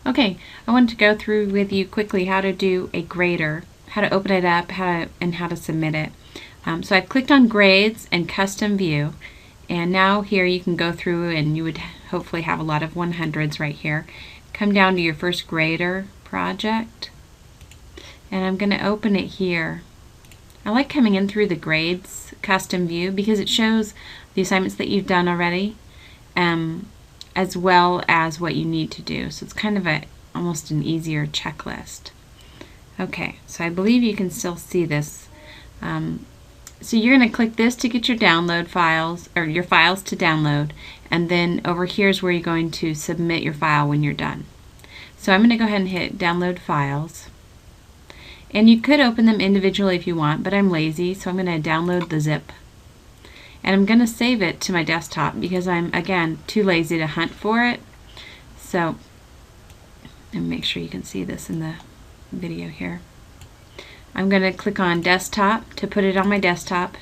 Okay, I wanted to go through with you quickly how to do a grader, how to open it up, and how to submit it. So I've clicked on Grades and Custom View, and now here you can go through and you would hopefully have a lot of 100s right here. Come down to your first grader project, and I'm going to open it here. I like coming in through the Grades Custom View because it shows the assignments that you've done already, as well as what you need to do. So it's kind of almost an easier checklist. Okay, so I believe you can still see this. So you're going to click this to get your download files, or your files to download, and then over here is where you're going to submit your file when you're done. So I'm going to go ahead and hit Download Files. And you could open them individually if you want, but I'm lazy, so I'm going to download the zip. And I'm going to save it to my desktop because I'm, again, too lazy to hunt for it. So, and make sure you can see this in the video here. I'm going to click on Desktop to put it on my desktop,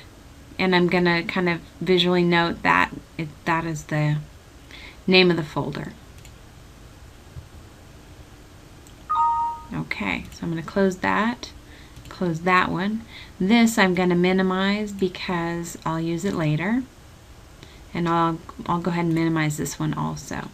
and I'm going to kind of visually note that that is the name of the folder. Okay, so I'm going to close that one. This I'm going to minimize because I'll use it later, and I'll go ahead and minimize this one also.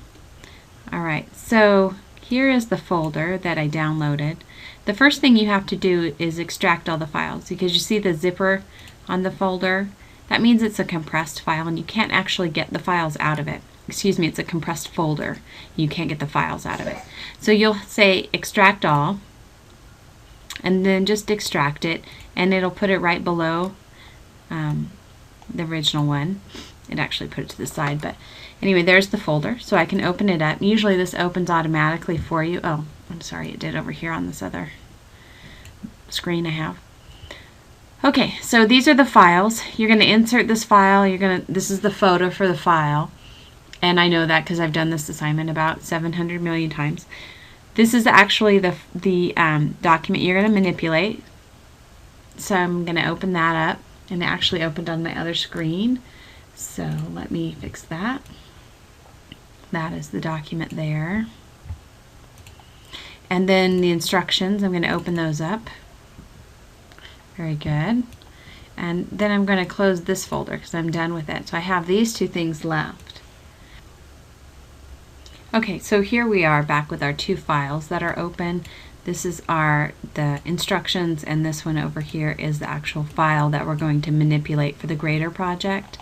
Alright, so here is the folder that I downloaded. The first thing you have to do is extract all the files, because you see the zipper on the folder. That means it's a compressed file and you can't actually get the files out of it. Excuse me, it's a compressed folder. You can't get the files out of it. So you'll say extract all, and then just extract it, and it'll put it right below the original one. It actually put it to the side, but anyway, there's the folder. So I can open it up. Usually this opens automatically for you. Oh, I'm sorry, it did over here on this other screen I have. Okay, so these are the files. You're going to insert this file. This is the photo for the file, and I know that because I've done this assignment about 700 million times. This is actually the document you're going to manipulate. So I'm going to open that up, and it actually opened on my other screen. So let me fix that. That is the document there. And then the instructions, I'm going to open those up. Very good. And then I'm going to close this folder because I'm done with it. So I have these two things left. Okay, so here we are back with our two files that are open. This is the instructions, and this one over here is the actual file that we're going to manipulate for the grader project.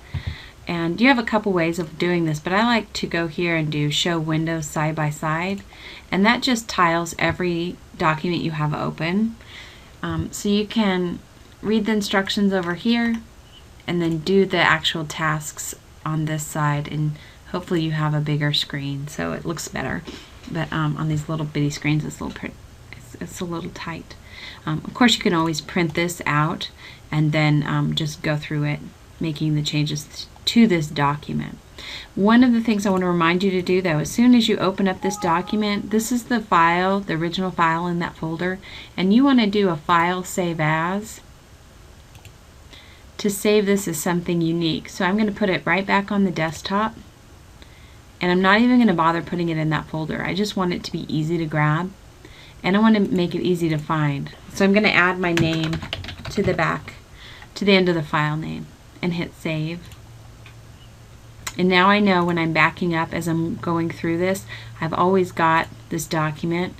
And you have a couple ways of doing this, but I like to go here and do show windows side by side, and that just tiles every document you have open. So you can read the instructions over here and then do the actual tasks on this side, and hopefully you have a bigger screen so it looks better. But on these little bitty screens it's a little tight. Of course you can always print this out and then just go through it, making the changes to this document. One of the things I want to remind you to do, though, as soon as you open up this document, this is the file, the original file in that folder, and you want to do a file save as to save this as something unique. So I'm going to put it right back on the desktop, and I'm not even going to bother putting it in that folder. I just want it to be easy to grab, and I want to make it easy to find. So I'm going to add my name to the back, to the end of the file name, and hit save. And now I know when I'm backing up as I'm going through this, I've always got this document.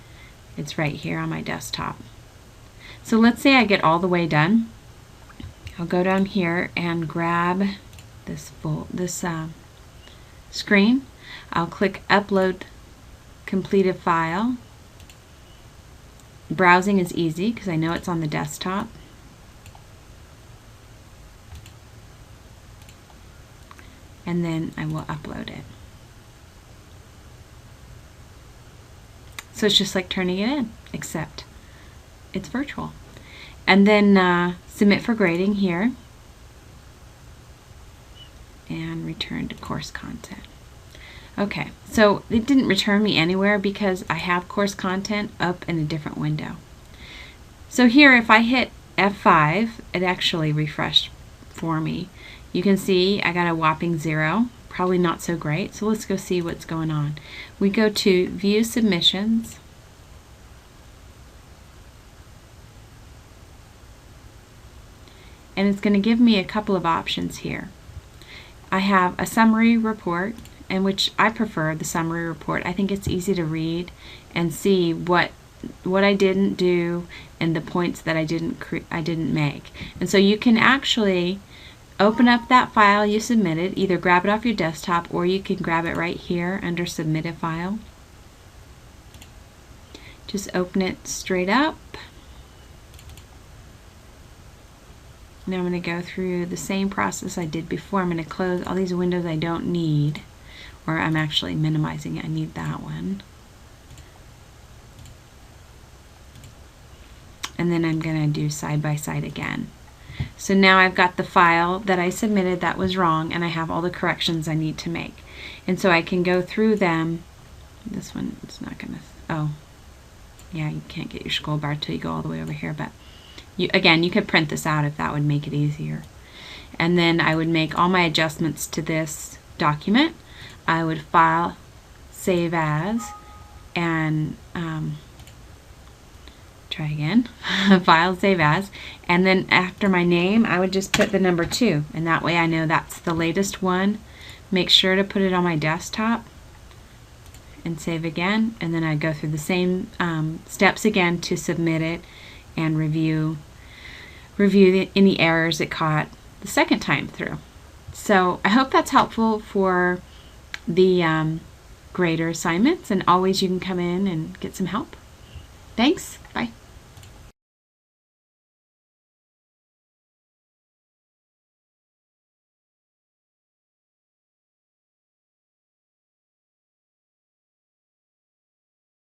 It's right here on my desktop. So let's say I get all the way done. I'll go down here and grab this screen. I'll click Upload Completed File. Browsing is easy because I know it's on the desktop. And then I will upload it. So it's just like turning it in, except it's virtual. And then submit for grading here, and return to course content. Okay, so it didn't return me anywhere because I have course content up in a different window. So here, if I hit F5, it actually refreshed for me. You can see I got a whopping 0. probably not so great. So let's go see what's going on. We go to View Submissions. And it's going to give me a couple of options here. I have a summary report, in which I prefer the summary report. I think it's easy to read and see what I didn't do and the points that I didn't make. And so you can actually open up that file you submitted, either grab it off your desktop or you can grab it right here under Submitted File. Just open it straight up. Now I'm going to go through the same process I did before. I'm going to close all these windows I don't need, or I'm actually minimizing it. I need that one. And then I'm going to do side by side again. So now I've got the file that I submitted that was wrong, and I have all the corrections I need to make. And so I can go through them. This one, it's not going to, oh, yeah, you can't get your scroll bar till you go all the way over here, but again, you could print this out if that would make it easier. And then I would make all my adjustments to this document. I would file, save as, and try again, file, save as, and then after my name I would just put the number 2, and that way I know that's the latest one. Make sure to put it on my desktop and save again, and then I go through the same steps again to submit it and review any errors it caught the second time through. So I hope that's helpful for the grader assignments, and always you can come in and get some help. Thanks. Bye.